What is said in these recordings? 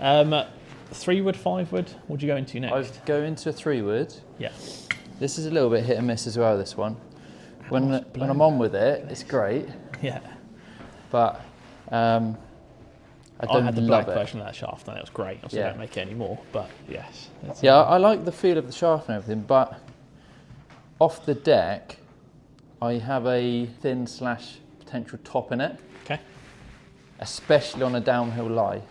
3 wood, 5 wood. What do you go into next? I go into a 3 wood. Yeah. This is a little bit hit and miss as well, this one. When I'm on with it, it's great. Yeah. But I don't had the black love it. version of that shaft and it was great. Obviously, I don't make it anymore, but yes. Yeah, I like the feel of the shaft and everything, but off the deck, I have a thin / potential top in it. Okay. Especially on a downhill lie.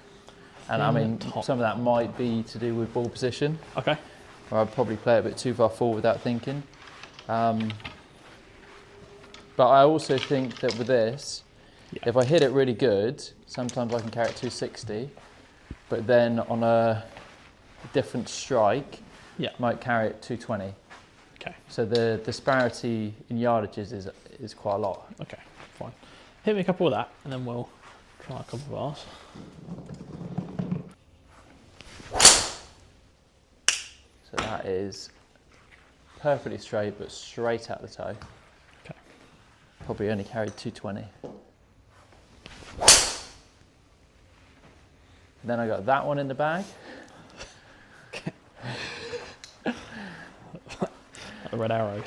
And I mean, top. some of that might be to do with ball position. Okay. Or I'd probably play a bit too far forward without thinking. But I also think that with this, if I hit it really good, sometimes I can carry it 260, but then on a different strike, might carry it 220. Okay. So the disparity in yardages is quite a lot. Okay, fine. Hit me a couple of that, and then we'll try a couple of ours. So that is perfectly straight, but straight out the toe. Okay. Probably only carried 220. Then I got that one in the bag. Okay. The red arrow.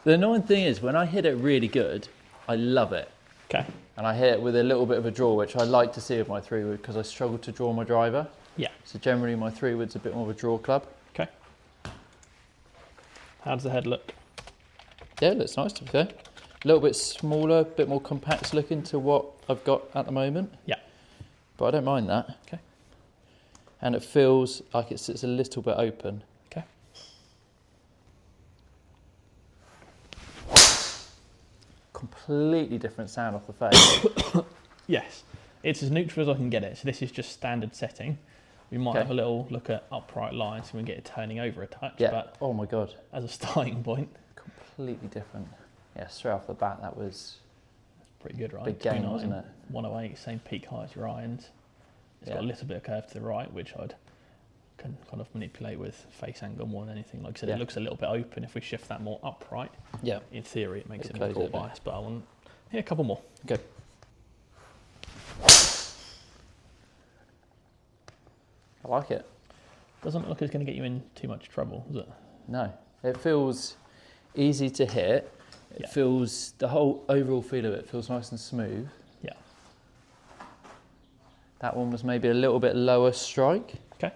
The annoying thing is when I hit it really good, I love it. Okay. And I hit it with a little bit of a draw, which I like to see with my 3 wood because I struggle to draw my driver. Yeah. So generally my 3 wood's a bit more of a draw club. Okay. How does the head look? Yeah, it looks nice to be fair. A little bit smaller, a bit more compact looking to what I've got at the moment. Yeah. But I don't mind that. Okay. And it feels like it sits a little bit open. Okay. Completely different sound off the face. Yes. It's as neutral as I can get it. So this is just standard setting. We might have a little look at upright lines so we can get it turning over a touch. Yeah. But oh my God. as a starting point. Completely different. Yeah, straight off the bat, that was pretty good, right? Big game, wasn't it? 108, same peak height as your irons. It's got a little bit of curve to the right, which I'd can kind of manipulate with face angle more than anything. Like I said, it looks a little bit open. If we shift that more upright, in theory, it makes it more draw bias. But I want a couple more. Okay. I like it. Doesn't look like it's going to get you in too much trouble, does it? No, it feels easy to hit. It feels, the whole overall feel of it feels nice and smooth. Yeah. That one was maybe a little bit lower strike. Okay.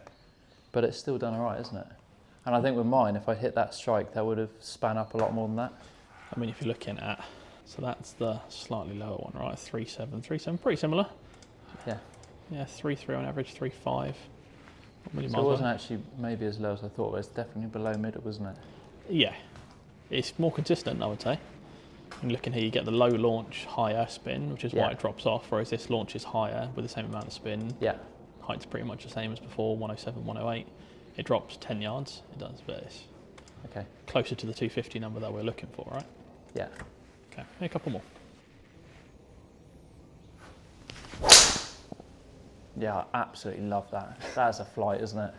But it's still done all right, isn't it? And I think with mine, if I hit that strike, that would have span up a lot more than that. I mean, if you're looking at, so that's the slightly lower one, right? 3.7, 3.7, pretty similar. Yeah. Yeah, 3.3 on average, 3.5. Really so it wasn't actually maybe as low as I thought, but it's definitely below middle, wasn't it? Yeah. It's more consistent, I would say. And looking here, you get the low launch, higher spin, which is why it drops off, whereas this launch is higher with the same amount of spin. Yeah. Height's pretty much the same as before, 107, 108. It drops 10 yards, it does, but it's closer to the 250 number that we're looking for, right? Yeah. Okay, a couple more. Yeah, I absolutely love that. That's a flight, isn't it?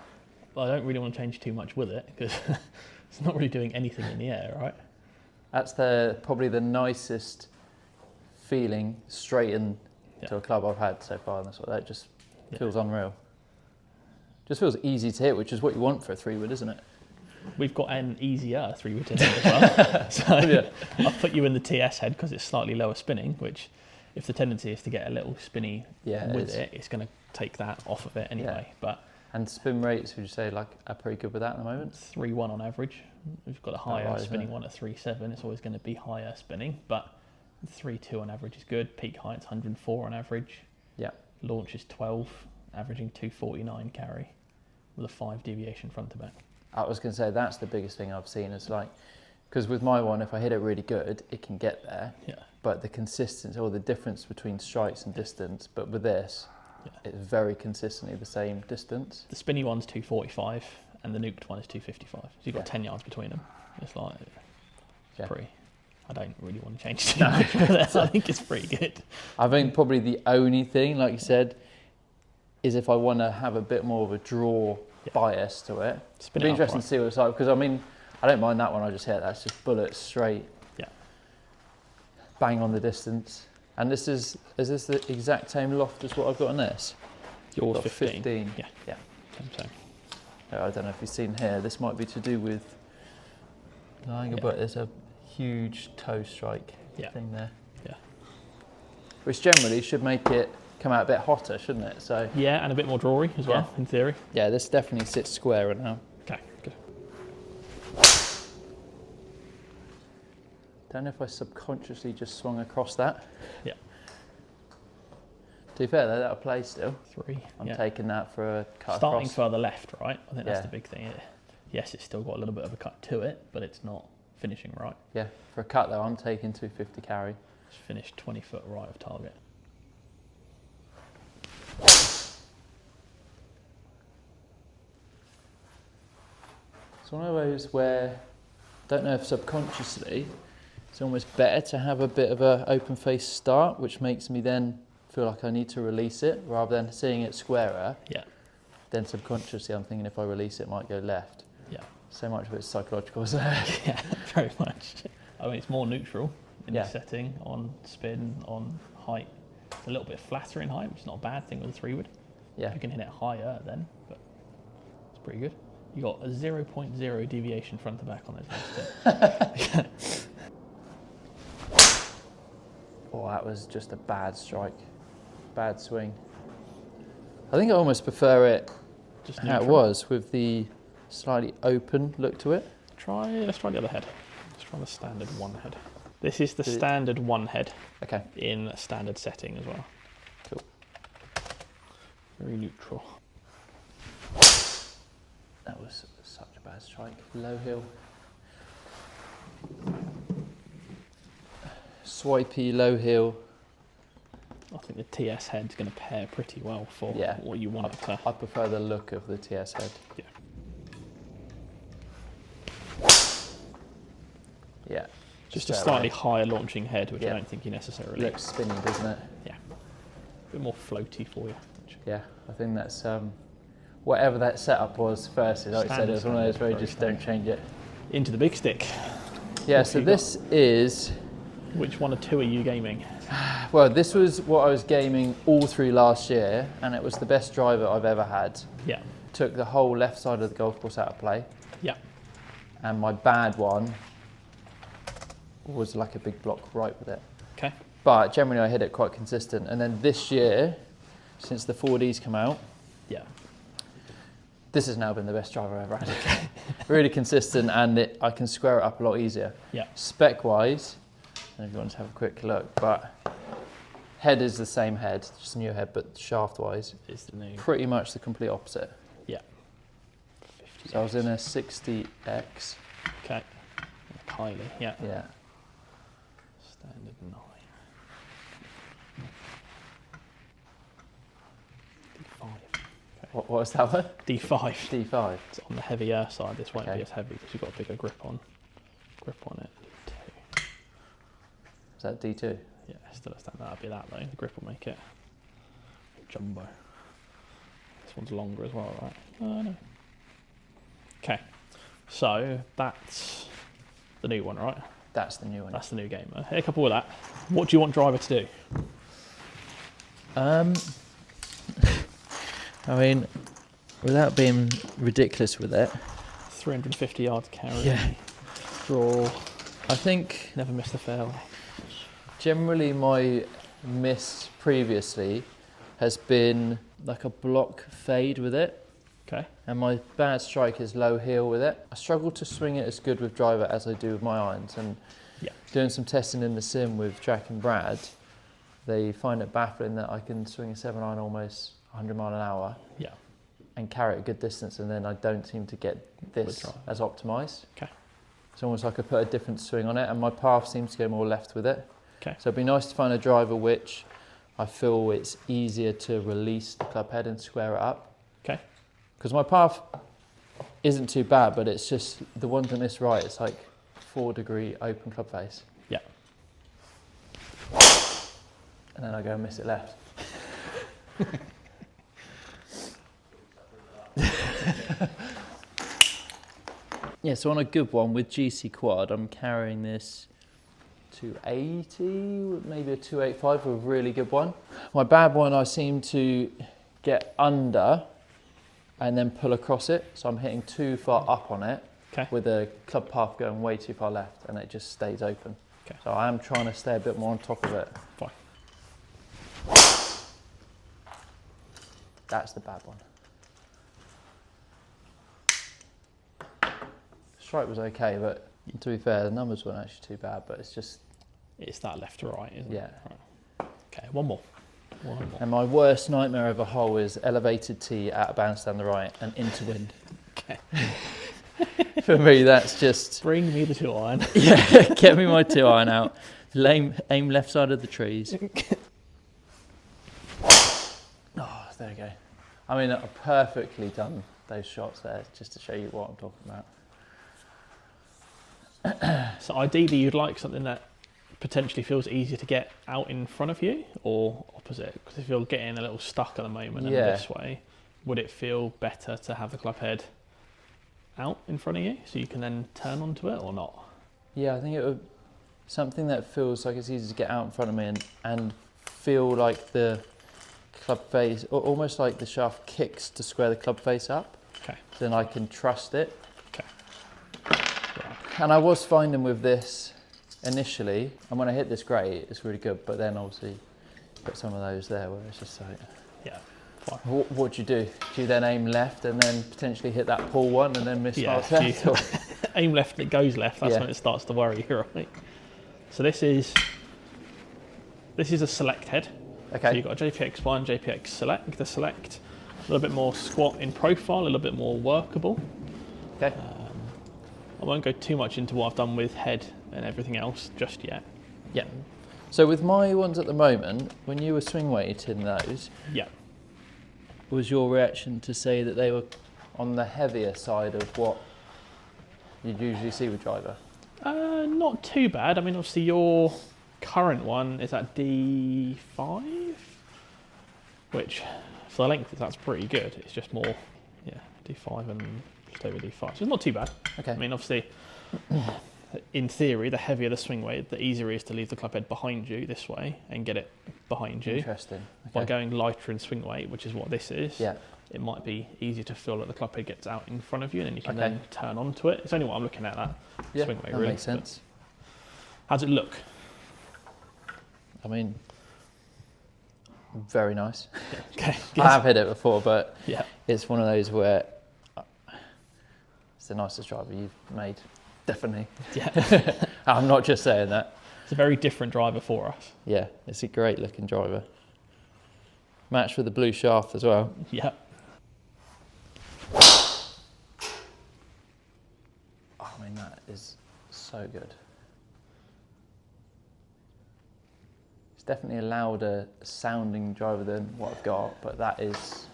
But I don't really want to change too much with it, because it's not really doing anything in the air, right? That's probably the nicest feeling straight into a club I've had so far. And that just feels unreal. Just feels easy to hit, which is what you want for a 3-wood, isn't it? We've got an easier 3-wood to hit as well. So I'll put you in the TS head because it's slightly lower spinning, which if the tendency is to get a little spinny with it, it's going to take that off of it anyway. But and spin rates, would you say, are pretty good with that at the moment? 3.1 on average. We've got a higher spinning one at 3.7. It's always going to be higher spinning, but 3.2 on average is good. Peak height's 104 on average. Yeah. Launch is 12, averaging 249 carry with a 5 deviation front to back. I was going to say that's the biggest thing I've seen is because with my one, if I hit it really good, it can get there. Yeah. But the consistency or the difference between strikes and distance, but with this, it's very consistently the same distance. The spinny one's 245 and the nuked one is 255. So you've got 10 yards between them. It's like, pretty. I don't really want to change too much. I think it's pretty good. I think probably the only thing, like you said, is if I want to have a bit more of a draw bias to it. It'd be interesting to see what it's like, because I mean, I don't mind that one I just hit. That's just bullet straight. Yeah. Bang on the distance. And is this the exact same loft as what I've got on this? Yours 15. Yeah. Same. I don't know if you've seen here, this might be to do with the angle, but there's a huge toe strike thing there. Yeah. Which generally should make it come out a bit hotter, shouldn't it? So yeah, and a bit more drawy as well, in theory. Yeah, this definitely sits squarer now. Okay, good. Don't know if I subconsciously just swung across that. Yeah. To be fair though, that'll play still. 3. I'm taking that for a cut Starting across. further left, right? I think that's the big thing. Yes, it's still got a little bit of a cut to it, but it's not finishing right. Yeah, for a cut though, I'm taking 250 carry. Just finished 20 foot right of target. It's one of those where, I don't know if subconsciously, it's almost better to have a bit of an open face start, which makes me then feel like I need to release it, rather than seeing it squarer. Yeah. Then subconsciously I'm thinking if I release it, it might go left. Yeah. So much of it's psychological, isn't it? Yeah, very much. I mean, it's more neutral in the Yeah. setting, on spin, on height. It's a little bit flatter in height, which is not a bad thing with a 3-wood. Yeah. You can hit it higher then, but it's pretty good. You got a 0.0 deviation front to back on this. Oh, that was just a bad strike. Bad swing. I think I almost prefer it Just how it neutral. was, with the slightly open look to it. Let's try the other head. Let's try the standard one head. This is the standard one head. Okay. In a standard setting as well. Cool. Very neutral. That was such a bad strike. Low hill. Swipey, low hill. I think the TS head's going to pair pretty well for what you want it to. I prefer the look of the TS head. Yeah. Yeah. Just a slightly higher launching head, which I Yeah. don't think you necessarily. Looks spinny, doesn't it? Yeah. A bit more floaty for you. Yeah, I think that's whatever that setup was first. Like I said, it was one of those where you just don't change it. Into the big stick. Yeah, so this is. Which one or two are you gaming? Well, this was what I was gaming all through last year, and it was the best driver I've ever had. Yeah. Took the whole left side of the golf course out of play. Yeah. And my bad one was like a big block right with it. Okay. But generally I hit it quite consistent. And then this year, since the 4Ds come out, yeah, this has now been the best driver I've ever had. Really consistent, and I can square it up a lot easier. Yeah. Spec-wise, if you want to have a quick look, but head is the same head, just a new head, but shaft-wise, it's the new. pretty much the complete opposite. Yeah. So I was in a 60X. Okay. Kylie, yeah. Yeah. Standard 9. D5. Okay. What was that one? D5. D5. It's on the heavier side. This won't Okay. be as heavy because you've got a bigger grip on it. D2. Is that D2? Yeah, still a standard. That'll be that though. The grip will make it jumbo. This one's longer as well, right? Oh no. Okay, so that's the new one, right? That's the new one. That's the new gamer. Hit a couple with that. What do you want driver to do? I mean, without being ridiculous with it, 350 yards carry. Yeah. Draw. I think Never miss the fairway. generally my miss previously has been like a block fade with it. Okay. And my bad strike is low heel with it. I struggle to swing it as good with driver as I do with my irons. And Yeah. doing some testing in the sim with Jack and Brad, they find it baffling that I can swing a 7-iron almost 100 mile an hour Yeah. and carry it a good distance, and then I don't seem to get this driver. as optimised. Okay. It's almost like I put a different swing on it, and my path seems to go more left with it. Okay. So it'd be nice to find a driver which I feel it's easier to release the club head and square it up. Okay. Because my path isn't too bad, but it's just the one to miss right, it's like 4-degree open club face. Yeah. And then I go and miss it left. Yeah, so on a good one with GC quad, I'm carrying this 280, maybe a 285 with a really good one. My bad one, I seem to get under and then pull across it. So I'm hitting too far up on it with the club path going way too far left, and it just stays open. Okay. So I am trying to stay a bit more on top of it. Fine. That's the bad one. Strike was okay, but to be fair, the numbers weren't actually too bad, but it's just... It's that left to right, isn't it? Yeah. Right. Okay, one more. And my worst nightmare of a hole is elevated tee out of bounds down the right and into wind. Okay. For me, that's just... Bring me the 2-iron. Yeah, get me my 2-iron out. Aim left side of the trees. Oh, there you go. I mean, I've perfectly done those shots there, just to show you what I'm talking about. So ideally you'd like something that potentially feels easier to get out in front of you, or opposite? Because if you're getting a little stuck at the moment and this way, would it feel better to have the club head out in front of you so you can then turn onto it, or not? Yeah, I think it would... Something that feels like it's easy to get out in front of me and feel like the club face, or almost like the shaft kicks to square the club face up. Okay. Then I can trust it. Okay. And I was finding with this initially, and when I hit this great, it's really good, but then obviously put some of those there where it's just like... Yeah, fine. What do you do? Do you then aim left and then potentially hit that pull one and then miss left? Aim left and it goes left, that's when it starts to worry you, right? So this is a select head. Okay. So you've got a JPX1, JPX select. The select, a little bit more squat in profile, a little bit more workable. Okay. I won't go too much into what I've done with head and everything else just yet. Yeah. So with my ones at the moment, when you were swing weighting those, was your reaction to say that they were on the heavier side of what you'd usually see with driver? Not too bad. I mean, obviously your current one is at D5, which for the length that's pretty good. It's just more, D5 and just over D5. So it's not too bad. Okay. I mean, obviously, in theory, the heavier the swing weight, the easier it is to leave the club head behind you this way and get it behind you. Interesting. Okay. By going lighter in swing weight, which is what this is, yeah, it might be easier to feel that the club head gets out in front of you, and then you can then turn onto it. It's only what I'm looking at, that swing weight, that really. Makes sense. How's it look? I mean, very nice. Okay. I have hit it before, but it's one of those where it's the nicest driver you've made, definitely. Yeah. I'm not just saying that. It's a very different driver for us. Yeah, it's a great looking driver. Matched with the blue shaft as well. Yeah. Oh, I mean, that is so good. It's definitely a louder sounding driver than what I've got, but that is...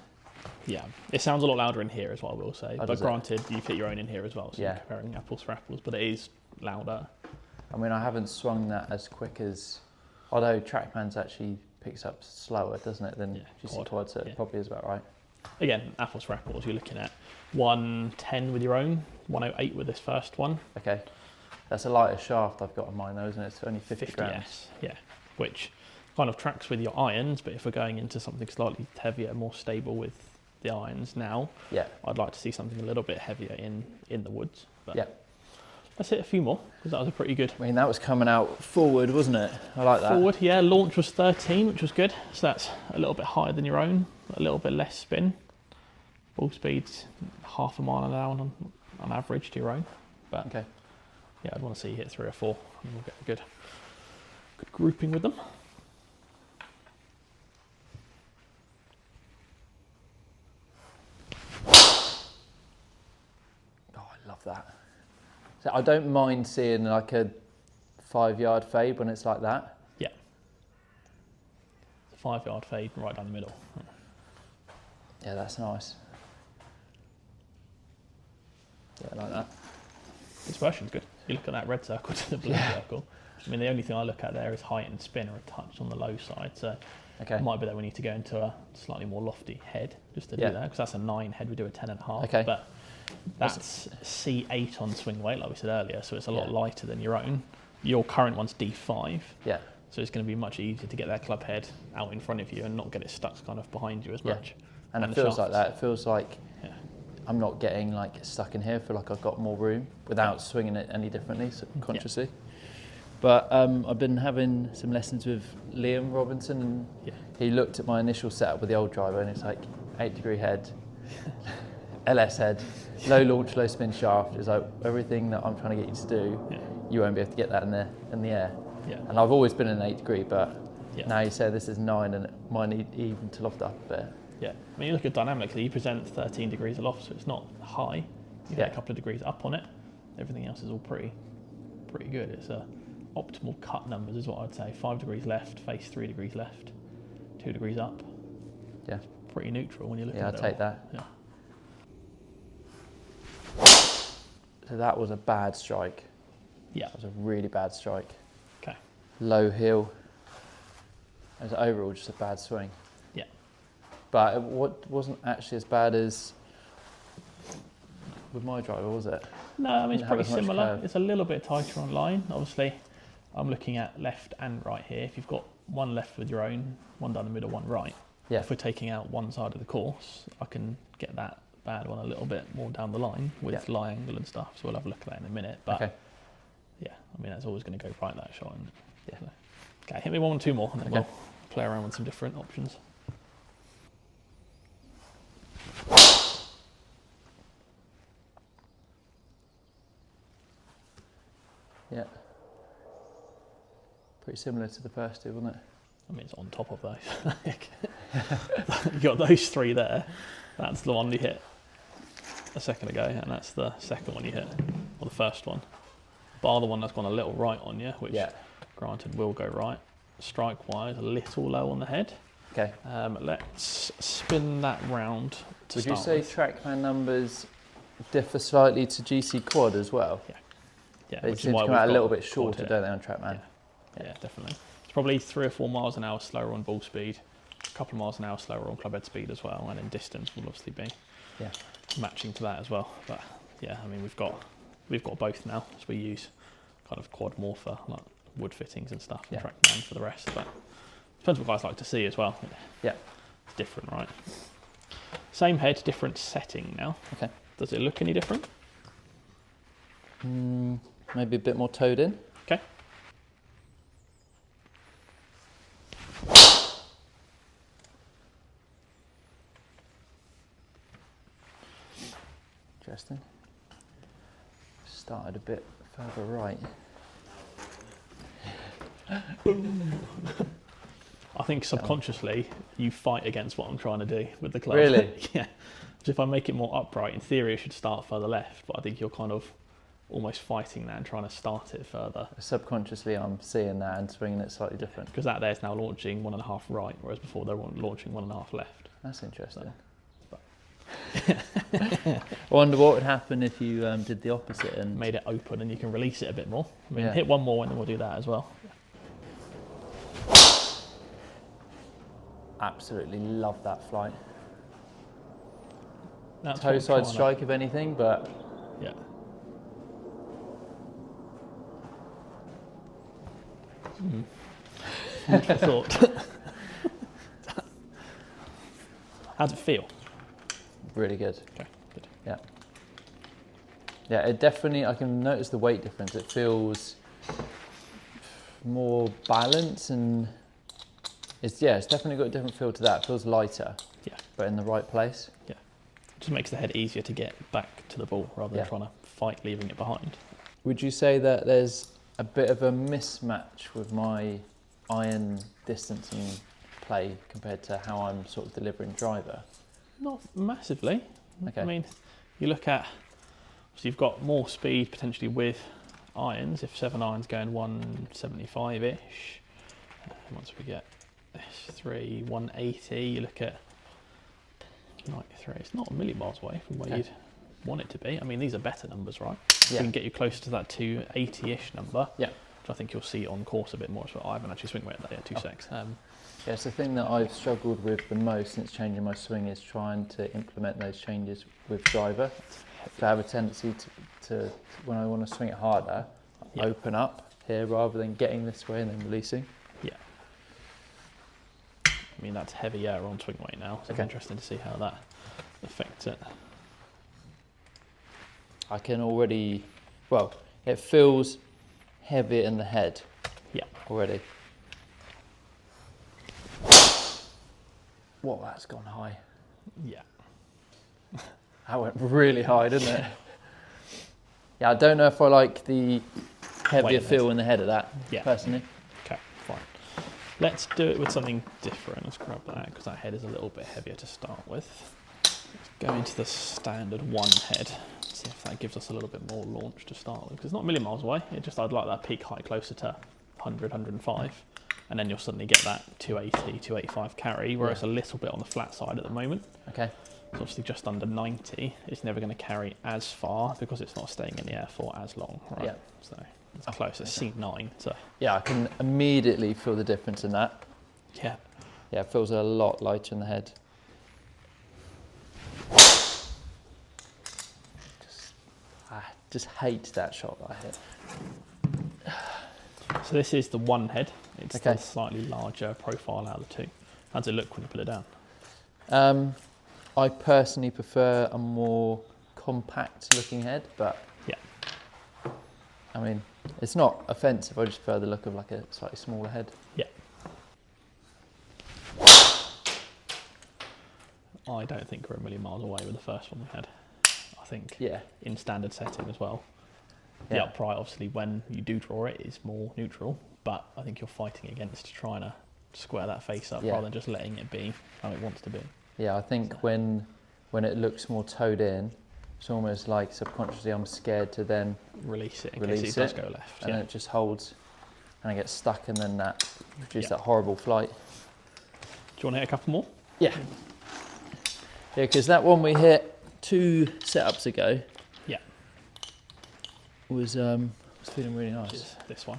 Yeah, it sounds a lot louder in here as well, I will say. But granted, you've hit your own in here as well, so you're comparing apples for apples, but it is louder. I mean, I haven't swung that as quick as... Although TrackMan's actually picks up slower, doesn't it, than GC Quad, so it probably is about right. Again, apples for apples, you're looking at 110 with your own, 108 with this first one. Okay. That's a lighter shaft I've got on mine though, isn't it? It's only 50 grams. Yeah, which kind of tracks with your irons, but if we're going into something slightly heavier, more stable with the irons now, I'd like to see something a little bit heavier in the woods. But let's hit a few more, because that was a pretty good... I mean, that was coming out forward, wasn't it? I like that. Forward, yeah. Launch was 13, which was good. So that's a little bit higher than your own, a little bit less spin. Ball speed's half a mile an hour on average to your own. But yeah, I'd want to see you hit 3 or 4, and we'll get a good grouping with them. Oh, I love that. So I don't mind seeing like a 5-yard fade when it's like that. Yeah. It's a 5-yard fade right down the middle. Yeah, that's nice. Yeah, I like that. This version's good. You look at that red circle to the blue circle. I mean, the only thing I look at there is height and spin are a touch on the low side. So it might be that we need to go into a slightly more lofty head just to do that, because that's a 9 head, we do a 10.5. Okay. But that's C8 on swing weight, like we said earlier, so it's a lot lighter than your own. Your current one's D5. Yeah. So it's going to be much easier to get that club head out in front of you and not get it stuck kind of behind you as much. And it feels like that. It feels like I'm not getting like stuck in here. I feel like I've got more room without swinging it any differently, subconsciously. But I've been having some lessons with Liam Robinson, and he looked at my initial setup with the old driver, and it's like 8-degree head, LS head, low launch, low spin shaft. It's like everything that I'm trying to get you to do, you won't be able to get that in the air. Yeah. And I've always been an 8-degree, but now you say this is 9, and it might need even to loft up a bit. Yeah, I mean, you look at dynamically, you present 13 degrees aloft, so it's not high. You get a couple of degrees up on it. Everything else is all pretty good. It's optimal cut numbers is what I'd say. 5 degrees left, face 3 degrees left, 2 degrees up. Yeah. It's pretty neutral when you look at it. Yeah, I'll take that. Yeah. So that was a bad strike. Yeah. That was a really bad strike. Okay. Low hill. It was overall just a bad swing. Yeah. But it wasn't actually as bad as with my driver, was it? No, I mean, it's pretty similar. It's a little bit tighter on line. Obviously, I'm looking at left and right here. If you've got one left with your own, one down the middle, one right. Yeah. If we're taking out one side of the course, I can get that bad one a little bit more down the line with lie angle and stuff. So we'll have a look at that in a minute. But yeah, I mean, that's always going to go right, that shot. And, so. Okay, hit me 1 or 2 more, and then we'll play around with some different options. Yeah. Pretty similar to the first 2, wasn't it? I mean, it's on top of those. You got those 3 there. That's the one you hit a second ago, and that's the second one you hit, or the first one. Bar the one that's gone a little right on you, which granted will go right. Strike-wise, a little low on the head. Okay. Let's spin that round to Would you say TrackMan numbers differ slightly to GC Quad as well? Yeah. Yeah, they seem to come out a little bit shorter, don't they, on TrackMan? Yeah, definitely. It's probably 3 or 4 miles an hour slower on ball speed, a couple of miles an hour slower on club head speed as well, and in distance will obviously be matching to that as well. But yeah, I mean, we've got both now, so we use kind of Quad more for like wood fittings and stuff, and TrackMan for the rest. But depends what guys like to see as well. Yeah, it's different, right? Same head, different setting now. Okay. Does it look any different? Maybe a bit more towed in. Okay. Interesting. Started a bit further right. I think subconsciously you fight against what I'm trying to do with the club. Really? Yeah. So if I make it more upright, in theory it should start further left, but I think you're kind of almost fighting that and trying to start it further. Subconsciously I'm seeing that and swinging it slightly different. Because that there's now launching 1.5 right, whereas before they were launching 1.5 left. That's interesting. I wonder what would happen if you did the opposite and made it open, and you can release it a bit more. I mean, hit 1 more and then we'll do that as well. Absolutely love that flight. That's toe side strike if anything, but yeah. Thought. How's it feel? Really good. Okay, good. Yeah. Yeah, it definitely, I can notice the weight difference. It feels more balanced, and it's definitely got a different feel to that. It feels lighter. Yeah. But in the right place. Yeah. It just makes the head easier to get back to the ball rather than trying to fight leaving it behind. Would you say that there's a bit of a mismatch with my iron distance and play compared to how I'm sort of delivering driver? Not massively. Okay. I mean, you look at, so you've got more speed potentially with irons. If 7 irons going 175-ish, once we get S3 180, you look at 93. It's not a million miles away from where you'd want it to be. I mean, these are better numbers, right? Yeah. We can get you closer to that 280-ish number. Yeah. Which I think you'll see on course a bit more. So I haven't actually swing weight that yet, 2 secs. Yeah, it's the thing that I've struggled with the most since changing my swing is trying to implement those changes with driver. To have a tendency to when I want to swing it harder, open up here rather than getting this way and then releasing. Yeah. I mean, that's heavy air on swing weight now, so it's interesting to see how that affects it. I can already, well, it feels heavy in the head. Yeah. Already. Whoa, that's gone high. Yeah. That went really high, didn't it? Yeah, I don't know if I like the heavier feel in the head of that, personally. Okay, fine. Let's do it with something different. Let's grab that, because that head is a little bit heavier to start with. Let's go into the standard one head. See if that gives us a little bit more launch to start with. Because it's not a million miles away. It just, I'd like that peak height closer to 100, 105. And then you'll suddenly get that 280, 285 carry, where it's a little bit on the flat side at the moment. Okay. It's obviously just under 90. It's never going to carry as far because it's not staying in the air for as long, right? Yeah. So it's close. It's C9. So yeah, I can immediately feel the difference in that. Yeah. Yeah, it feels a lot lighter in the head. I just hate that shot that I hit. So this is the one head. It's the slightly larger profile out of the two. How does it look when you put it down? I personally prefer a more compact looking head, but yeah, I mean, it's not offensive. I just prefer the look of like a slightly smaller head. Yeah. I don't think we're a million miles away with the first one we had. I think in standard setting as well. The upright, obviously, when you do draw it, is more neutral, but I think you're fighting against trying to square that face up rather than just letting it be how it wants to be. Yeah, I think when it looks more towed in, it's almost like subconsciously I'm scared to then release it in case it does go left. And then it just holds and I get stuck, and then that produces that horrible flight. Do you want to hit a couple more? Yeah. Yeah, because that one we hit 2 setups ago was feeling really nice. This one,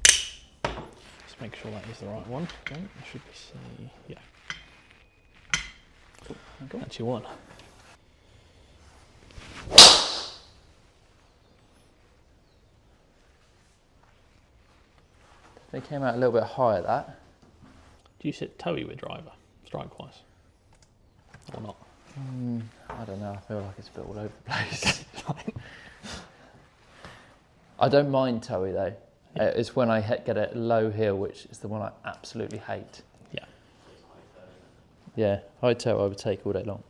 Just make sure that is the right one. Okay, should we see? Yeah. Okay. That's your one. They came out a little bit higher, that. Do you sit toey with driver, strike-wise? Or not? I don't know, I feel like it's a bit all over the place. I don't mind toey though. Yeah. It's when I get a low heel, which is the one I absolutely hate. Yeah. Yeah, high toe I would take all day long.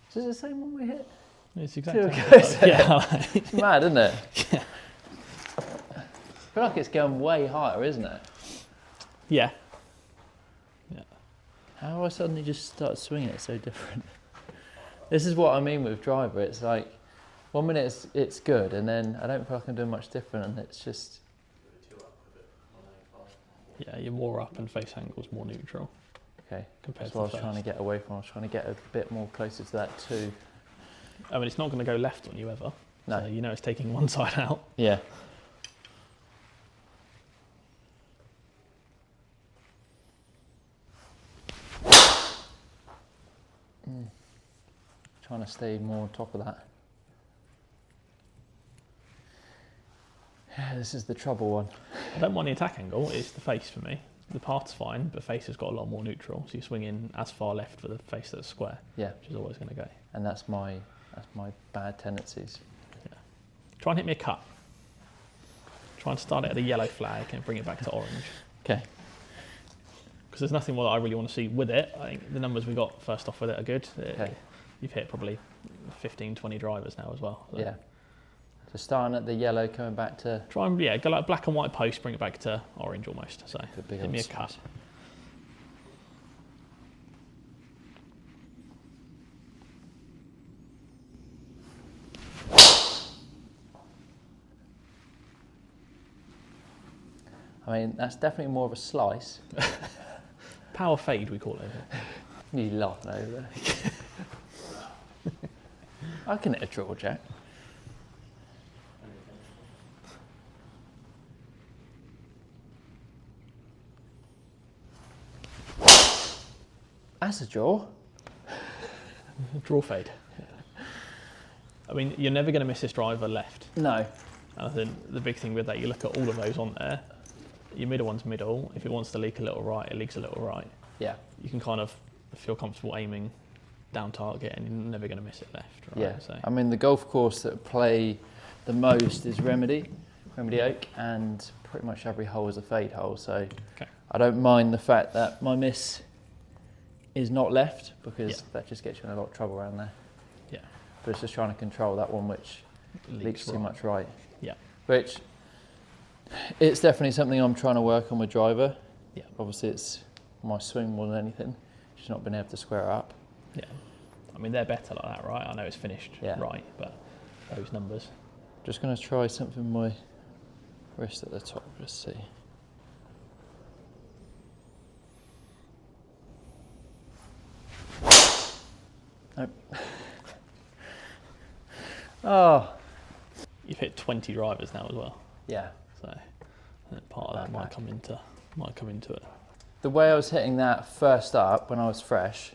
Is this the same one we hit? It's exactly. Yeah, it's mad, isn't it? Yeah. I feel like it's going way higher, isn't it? Yeah. Yeah. How have I suddenly just started swinging it so different? This is what I mean with driver. It's like 1 minute it's good, and then I don't feel like I'm doing much different, and it's just. Yeah, you're more up and face angle's more neutral. Okay. That's what I was trying to get away from. I was trying to get a bit more closer to that too. I mean, it's not going to go left on you ever. No. So you know it's taking one side out. Yeah. Trying to stay more on top of that. Yeah, this is the trouble one. I don't mind the attack angle, it's the face for me. The path's fine, but face has got a lot more neutral, so you swing in as far left for the face that's square, which is always going to go. And that's my bad tendencies. Yeah. Try and hit me a cut. Try and start it at a yellow flag and bring it back to orange. Okay. Because there's nothing more that I really want to see with it. I think the numbers we got first off with it are good. Okay. You've hit probably 15, 20 drivers now as well. So. Yeah. So starting at the yellow, coming back to... Try and, go like black and white post, bring it back to orange almost. So hit me a cut. I mean, that's definitely more of a slice. Power fade, we call it. You laughing over there. I can hit a draw, Jack. That's a draw. Draw fade. I mean, you're never going to miss this driver left. No. And I think the big thing with that, you look at all of those on there. Your middle one's middle. If it wants to leak a little right, it leaks a little right. Yeah. You can kind of feel comfortable aiming down target, and you're never going to miss it left. Right? Yeah. So. I mean, the golf course that play the most is Remedy Oak, and pretty much every hole is a fade hole. So I don't mind the fact that my miss is not left, because that just gets you in a lot of trouble around there. Yeah. But it's just trying to control that one which leaks too much right. Yeah. Which, it's definitely something I'm trying to work on with driver. Yeah. Obviously it's my swing more than anything. Just not been able to square it up. Yeah. I mean, they're better like that, right? I know it's finished right, but those numbers. Just going to try something with my wrist at the top, just see. Nope. Oh. You've hit 20 drivers now as well. Yeah. So part of that might come into it. The way I was hitting that first up when I was fresh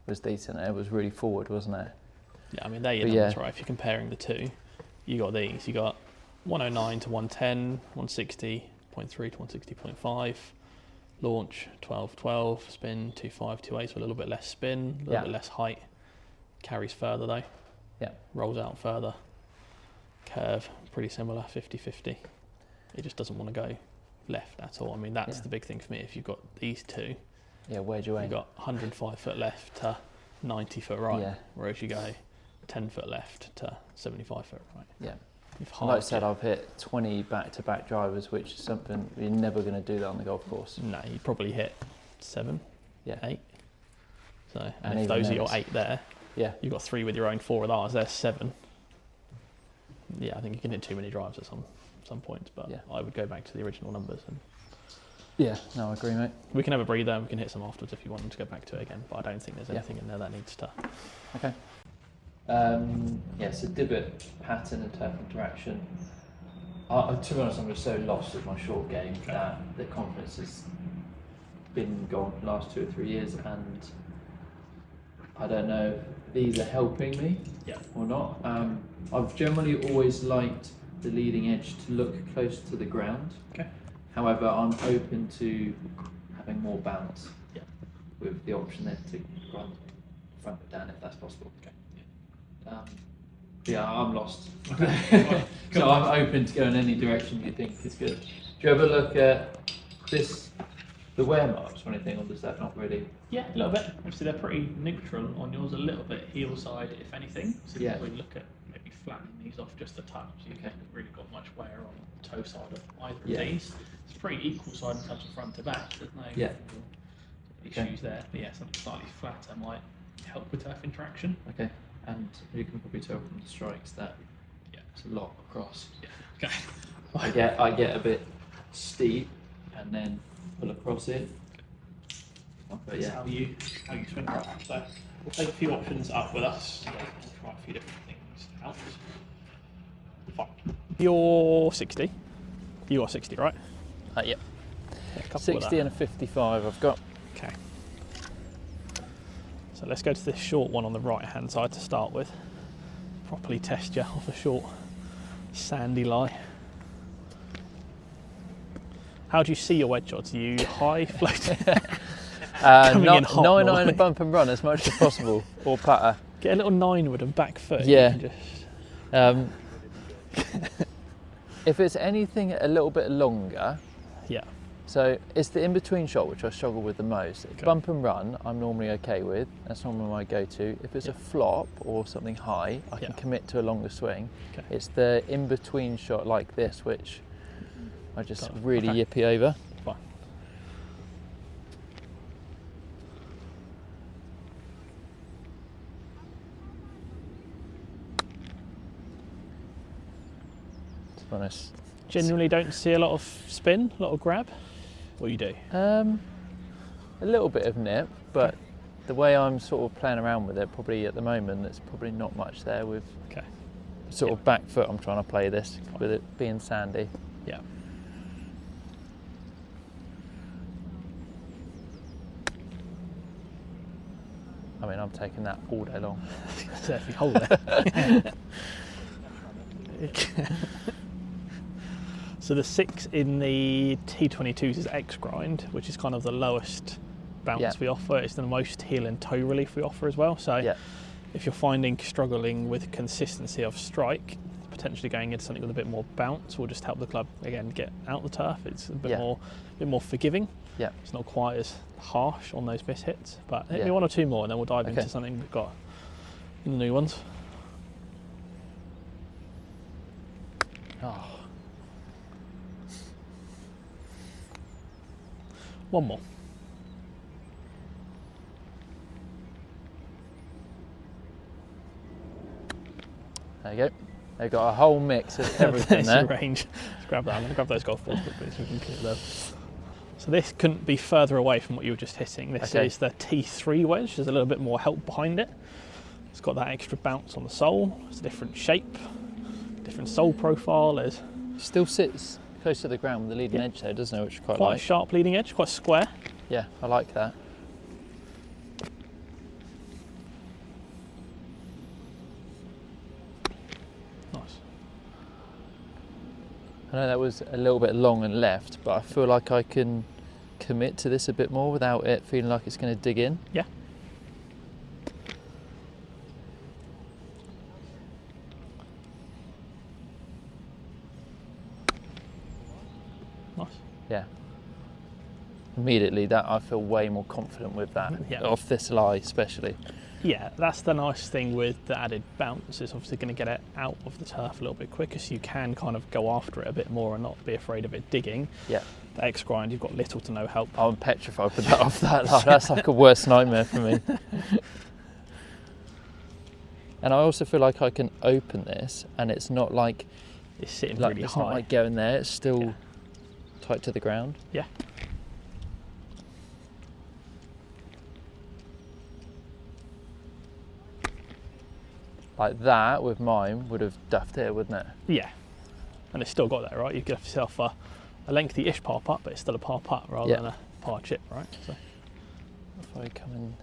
was decent. It was really forward, wasn't it? Yeah, I mean, they're your numbers, right? If you're comparing the two, you got these. You got 109 to 110, 160.3 to 160.5, launch 12.12, spin 2.5, 2.8, so a little bit less spin, a little bit less height. Carries further though. Yeah. Rolls out further. Curve, pretty similar, 50-50. It just doesn't want to go left at all. I mean, that's the big thing for me. If you've got these two, where'd you aim? You've got 105 foot left to 90 foot right, whereas you go 10 foot left to 75 foot right. Yeah. Like I said, I've hit 20 back-to-back drivers, which is something you're never going to do that on the golf course. No, you'd probably hit 7, 8. So, and if those are your 8 there, you've got 3 with your own 4 with ours, there's 7. Yeah, I think you can hit too many drives at some points, but I would go back to the original numbers. And no, I agree, mate. We can have a breather and we can hit some afterwards if you want them to go back to it again, but I don't think there's anything in there that needs to. Okay. So divot pattern and turf interaction. To be honest, I'm just so lost with my short game that the confidence has been gone the last 2 or 3 years, and I don't know if these are helping me or not. I've generally always liked the leading edge to look close to the ground. Okay. However, I'm open to having more bounce with the option there to run front foot down if that's possible. Okay. I'm lost. So I'm open to go in any direction you think is good. Do you ever look at this, the wear marks or anything, or does that not really? Yeah, a little bit. Obviously they're pretty neutral on yours, a little bit heel side if anything. So you can look at maybe flattening these off just a touch. So you haven't really got much wear on the toe side of either of these. It's pretty equal side in terms of front to back. There's no issues there. But something slightly flatter might help with turf interaction. Okay. And you can probably tell from the strikes that it's a lot across. Okay. I get a bit steep and then pull across it. But how you swing right. So we'll take a few options up with us. So we'll try a few different things out. Fine. You're 60. You are 60, right? Yep. 60 and a 55 I've got. Okay. So let's go to this short one on the right hand side to start with. Properly test you off a short sandy lie. How do you see your wedge shots? Are you high, floating? Nine iron and bump and run as much as possible, or putter. Get a little 9-wood and back foot. Yeah. If it's anything a little bit longer, so it's the in-between shot which I struggle with the most. Okay. Bump and run I'm normally okay with, that's normally my go-to. If it's a flop or something high, I can commit to a longer swing. Okay. It's the in-between shot like this which I just really yippy over. Fine. To be honest. Generally don't see a lot of spin, a lot of grab. What you do? A little bit of nip, but the way I'm sort of playing around with it, probably at the moment, there's probably not much there with sort of back foot. I'm trying to play this with it being sandy. Yeah. I mean, I'm taking that all day long. So if you hold it. So the 6 in the T22s is X grind, which is kind of the lowest bounce we offer. It's the most heel and toe relief we offer as well. So if you're struggling with consistency of strike, potentially going into something with a bit more bounce will just help the club again get out the turf. It's a bit more forgiving. Yeah, it's not quite as harsh on those miss hits. But hit me 1 or 2 more, and then we'll dive into something we've got in the new ones. Oh. 1 more. There you go. They've got a whole mix of everything there. Range. Let's grab that. I'm going to grab those golf balls quickly so we can clear those. So this couldn't be further away from what you were just hitting. This is the T3 wedge. There's a little bit more help behind it. It's got that extra bounce on the sole. It's a different shape, different sole profile. It still sits close to the ground with the leading edge there, doesn't it? Which is quite a sharp leading edge, quite square. Yeah, I like that. Nice. I know that was a little bit long and left, but I feel like I can commit to this a bit more without it feeling like it's going to dig in. Yeah. Nice. Yeah. Immediately, that I feel way more confident with that, off this lie especially. Yeah, that's the nice thing with the added bounce. It's obviously going to get it out of the turf a little bit quicker, so you can kind of go after it a bit more and not be afraid of it digging. Yeah. The X grind, you've got little to no help. I'm petrified with that off that lie. That's like a worst nightmare for me. And I also feel like I can open this, and it's not like it's sitting really high. It's not like going there. It's still tight to the ground. Yeah. Like that with mine would have duffed it, wouldn't it? Yeah, and it's still got that, right? You've got yourself a lengthy-ish par putt, but it's still a par putt rather than a par chip, right? So if I come in,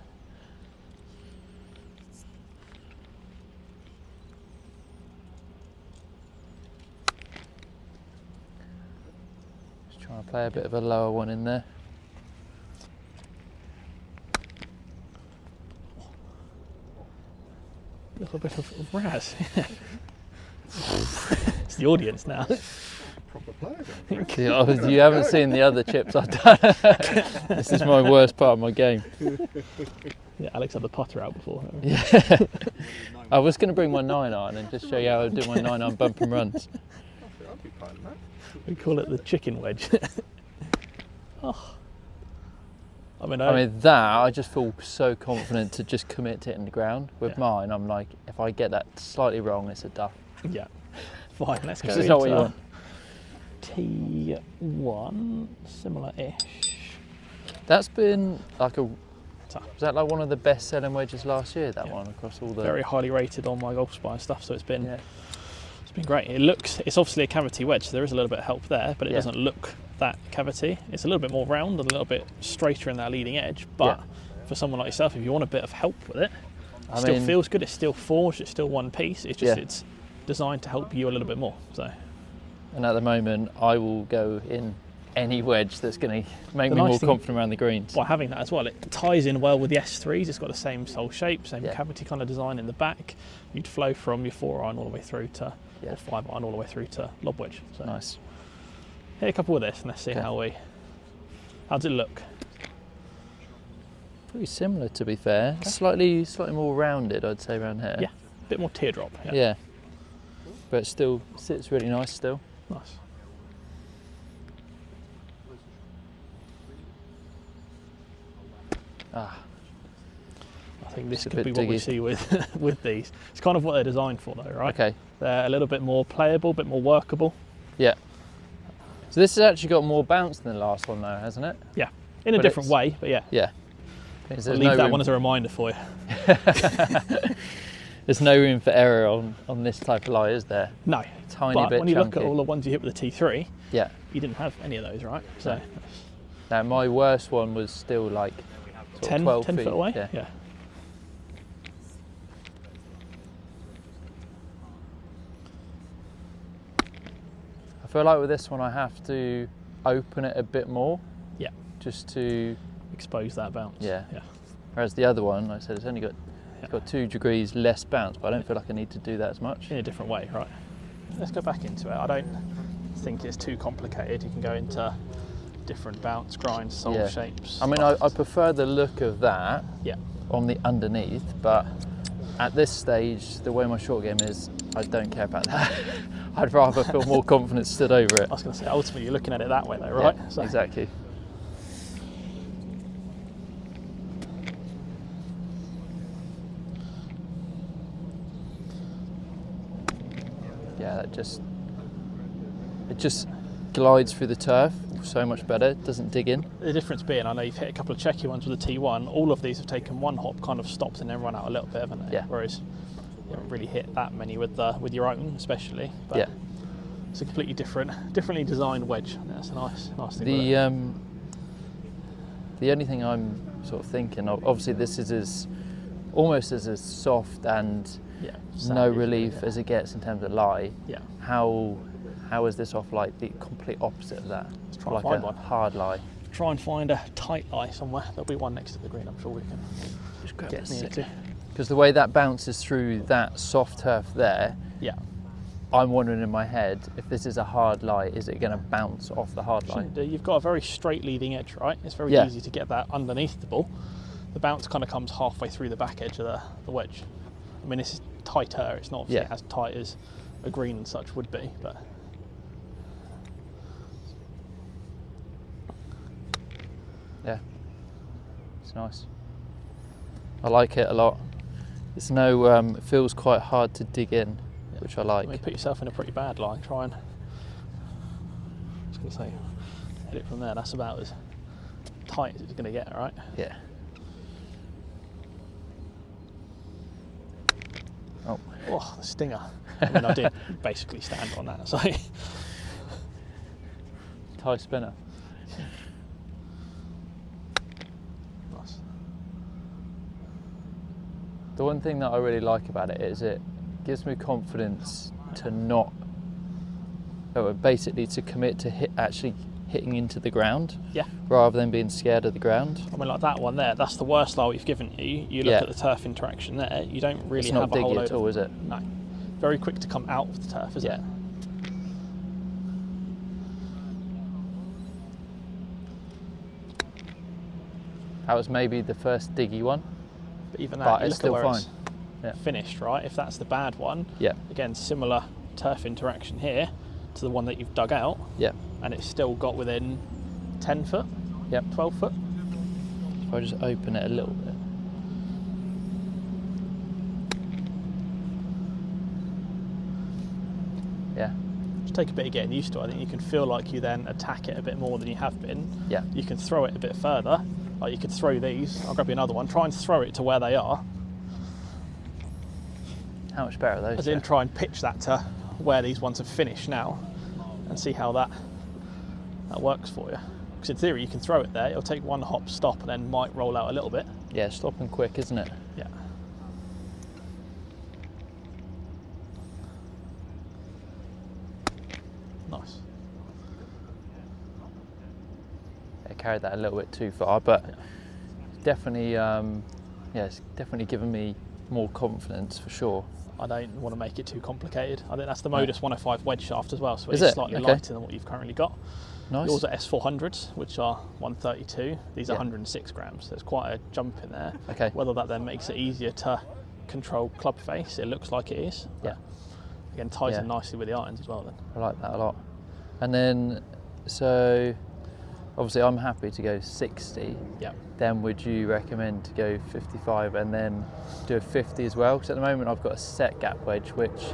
just trying to play a bit of a lower one in there. A little bit of Raz. It's the audience now. Proper player. You haven't seen the other chips I've done. This is my worst part of my game. Yeah, Alex had the putter out before. Yeah. I was going to bring my 9-iron and just show you how I do my 9-iron bump and runs. I'll be part of that. We call it the chicken wedge. Oh. I mean, that, I just feel so confident to just commit to hitting the ground. With mine, I'm like, if I get that slightly wrong, it's a duff. Yeah. Fine, let's go. This is not what you want. T1, similar-ish. That's been like was that like one of the best selling wedges last year, that one, across all the... Very highly rated on my Golf Spy stuff, so it's been great. It's obviously a cavity wedge, so there is a little bit of help there, but it doesn't look that cavity. It's a little bit more round and a little bit straighter in that leading edge, but for someone like yourself, if you want a bit of help with it, it still feels good. It's still forged, it's still one piece. It's just it's designed to help you a little bit more. So, and at the moment, I will go in any wedge that's going to make me more confident around the greens. By having that as well, it ties in well with the S3s. It's got the same sole shape, same cavity kind of design in the back. You'd flow from your 4-iron all the way through to, or 5-iron all the way through to lob wedge. So nice. Hit a couple with this and let's see how does it look? Pretty similar, to be fair. Slightly more rounded, I'd say, around here. Yeah, a bit more teardrop. Yeah. But it still sits really nice still. Nice. I think this could be what we see with these. It's kind of what they're designed for though, right? Okay. They're a little bit more playable, a bit more workable. Yeah. So this has actually got more bounce than the last one though, hasn't it? Yeah. In a different way, but yeah. Yeah. I'll leave that one as a reminder for you. There's no room for error on this type of lie, is there? No. Tiny but bit when you chunky. look at all the ones you hit with the T3, you didn't have any of those, right? So. Now my worst one was still like 10 12 foot feet away? Yeah. feel like with this one I have to open it a bit more. Yeah. Just to expose that bounce. Yeah. Yeah. Whereas the other one, like I said, it's only got 2 degrees less bounce, but I don't feel like I need to do that as much. In a different way, right? Let's go back into it. I don't think it's too complicated. You can go into different bounce, grind, solve shapes. I mean, I prefer the look of that on the underneath, but at this stage, the way my short game is, I don't care about that. I'd rather feel more confident stood over it. I was going to say, ultimately, you're looking at it that way, though, right? Yeah, so. Exactly. Yeah, it just glides through the turf so much better. It doesn't dig in. The difference being, I know you've hit a couple of checky ones with the T1. All of these have taken one hop, kind of stopped, and then run out a little bit, haven't they? Yeah. Whereas you haven't really hit that many with your own, especially. But it's a completely differently designed wedge. That's a nice thing. The only thing I'm sort of thinking of, obviously, this is almost as soft and no relief as it gets in terms of lie. Yeah. How is this off like the complete opposite of that? Let's try like and find a one. Hard lie. Try and find a tight lie somewhere. There'll be one next to the green. I'm sure we can Just grab get near to. Because the way that bounces through that soft turf there, I'm wondering in my head, if this is a hard lie, is it going to bounce off the hard lie? You've got a very straight leading edge, right? It's very easy to get that underneath the ball. The bounce kind of comes halfway through the back edge of the wedge. I mean, this is tighter. It's not obviously as tight as a green and such would be, but yeah, it's nice. I like it a lot. It's it feels quite hard to dig in, which I like. I mean, put yourself in a pretty bad line. Try and, I was going to say, hit it from there. That's about as tight as it's going to get, right? Yeah. Oh, the stinger. I mean, I did basically stand on that, so. Tie spinner. Nice. The one thing that I really like about it is it gives me confidence to not, basically to commit to actually hitting into the ground, rather than being scared of the ground. I mean, like that one there, that's the worst lie we've given you. You look at the turf interaction there, you don't really have a whole load at all, is it? No. Very quick to come out of the turf, isn't it? That was maybe the first diggy one. But even that, it's still fine. It's finished, right? If that's the bad one, again, similar turf interaction here to the one that you've dug out. And it's still got within 10 foot, 12 foot. If I just open it a little bit. Just take a bit of getting used to it. I think you can feel like you then attack it a bit more than you have been. You can throw it a bit further. Like you could throw these. I'll grab you another one. Try and throw it to where they are. How much better are those? As in, try and pitch that to where these ones have finished now, and see how that works for you. Because in theory, you can throw it there. It'll take one hop, stop, and then might roll out a little bit. Yeah, stopping quick, isn't it? Yeah. Nice. I carried that a little bit too far, but definitely, it's definitely given me more confidence for sure. I don't want to make it too complicated. I think that's the Modus 105 wedge shaft as well, so it's slightly lighter than what you've currently got. Nice. Yours are S400s, which are 132. These are 106 grams. There's quite a jump in there. Okay. Whether that then makes it easier to control club face, it looks like it is. Yeah. Again, ties in nicely with the irons as well then. I like that a lot. And then, so obviously I'm happy to go 60. Yeah. Then would you recommend to go 55 and then do a 50 as well? Because at the moment I've got a set gap wedge, which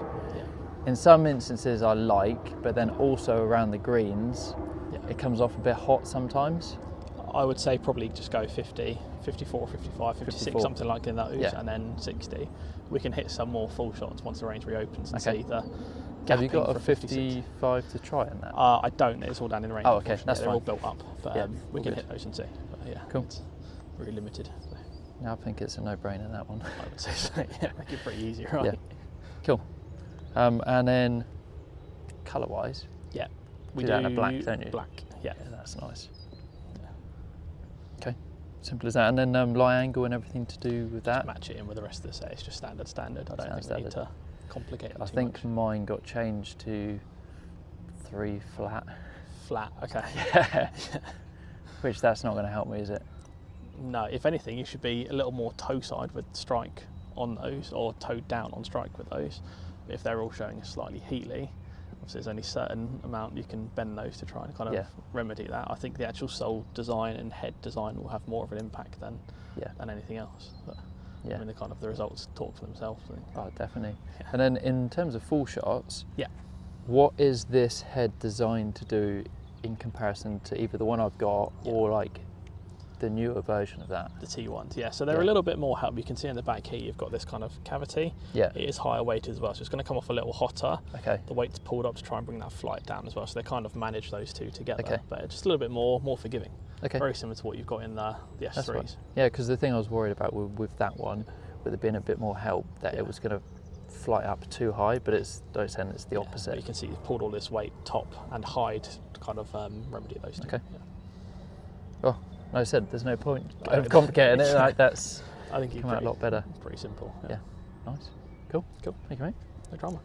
in some instances I like, but then also around the greens, it comes off a bit hot sometimes. I would say probably just go 50, 54, 55, 56, 54. Something like in those, and then 60. We can hit some more full shots once the range reopens and see the gapping. Have you got a 55 to try in that? I don't. It's all down in the range. Oh, okay, that's they're fine. all built up, but we can hit those and see. But cool. It's really limited. So. I think it's a no-brainer, that one. I would say so. Yeah, make it pretty easy, right? Yeah. Cool. And then colour-wise, We do that in a black, don't you? Black, yeah. That's nice. Okay, simple as that. And then lie angle and everything to do with that? Just match it in with the rest of the set. It's just standard. I don't think we need to complicate it too much. I think mine got changed to 3 flat. Flat, okay. Yeah. Which that's not going to help me, is it? No, if anything, you should be a little more toe side with strike on those, or toe down on strike with those. But if they're all showing slightly heatly, obviously there's only a certain amount you can bend those to try and kind of remedy that. I think the actual sole design and head design will have more of an impact than anything else. But, I mean, the results talk for themselves. Oh, definitely. Yeah. And then in terms of full shots, yeah, what is this head designed to do in comparison to either the one I've got or like the newer version of that? The T1s, yeah. So they're a little bit more help. You can see in the back here, you've got this kind of cavity. Yeah. It is higher weighted as well, so it's going to come off a little hotter. Okay. The weight's pulled up to try and bring that flight down as well, so they kind of manage those two together. But just a little bit more forgiving. Okay. Very similar to what you've got in the S3s. That's right. Yeah, because the thing I was worried about with that one, with it being a bit more help, that it was going to fly up too high, but it's the opposite. You can see you've pulled all this weight top and hide to kind of remedy those two. Okay. Yeah. Well, like I said, there's no point of complicating it. Like that's I think you come out a lot better. Pretty simple. Yeah. Nice. Cool. Cool. Thank you, mate. No drama.